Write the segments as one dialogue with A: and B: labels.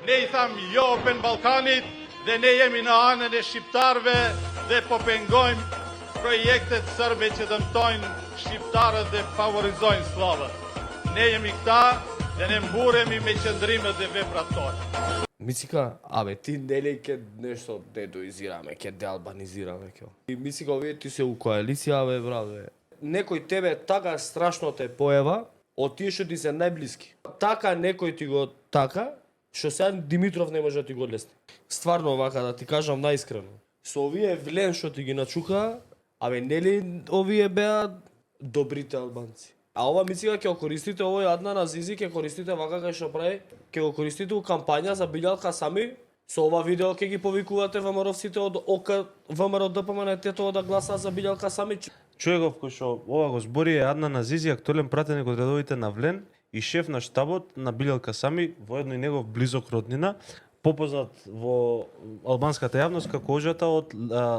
A: Ne I tham jo Open Balkanit dhe ne jemi në anën e shqiptarëve dhe po pengojmë projektet sërbe që dëmtojnë shqiptarët dhe favorizojnë slavët. Ne jemi këta dhe ne mburemi me qëndrimet dhe veprat tona.
B: Мислика, абе, ти нели ке нешто дедуизираме, ке деалбанизираме ке. И мислика, овие ти се у коалиција, абе, браве. Некој тебе така страшно те поева, од тие што ти се најблиски. Така некој ти го така, што сега Димитров не може да ти го лесни. Стварно, вака, да ти кажам најискрено. Со овие влен што ти ги начука, абе, нели овие беа добрите албанци. А ова мислика ќе го користите овој Аднан Азизи, ќе користите вака кај што прави, ќе го користите у кампања за Билјалка сами. Со ова видео ќе ги повикувате ВМРО-вците од ОК, ВМРО ДПМН тето да гласаат за Билјалка сами.
C: Човеков кој што ова го збори е Аднан Азизи, актуелен пратеник од редовите на Влен и шеф на штабот на Билјалка сами, воедно и негов близок роднина, попознат во албанската јавност како ожата од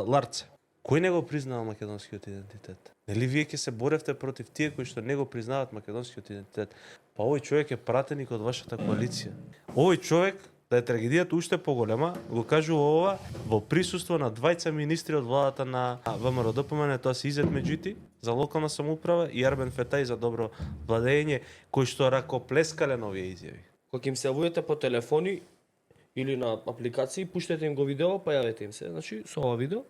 C: Ларце. Кој не го признава македонскиот идентитет? Нели вие ќе се боревте против тие кои што не го признаваат македонскиот идентитет? Па овој човек е пратеник од вашата коалиција. Овој човек, да е трагедијата уште поголема, го кажува ова во присуство на двајца министри од владата на ВМРО ДПМН, тоа се Изет Меджити за локална самоуправа и Арбен Фетај за добро владење, кои што ракоплескале на овие изјави.
B: Кога им се јавувате по телефони или на апликации, пуштете им го видео, па јавете им се, значи со ова видео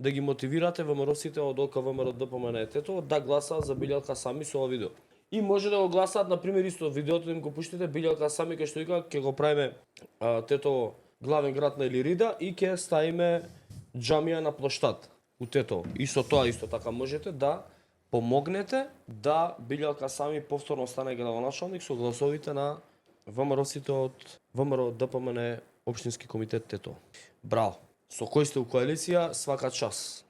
B: да ги мотивирате ВМРО-вците од ОК ВМРО ДПМН тето да гласаат за Билјалка сами со ова видео. И може да го гласаат на пример исто видеото им го пуштите Билјалка сами кај што вика ќе го правиме тето главен град на Илирида и ќе ставиме џамија на плоштад у тето. И со тоа исто така можете да помогнете да Билјалка сами повторно стане градоначалник со гласовите на ВМРО-вците од ВМРО ДПМН општински комитет тето. Браво. Со кој сте у коалиција, свака час.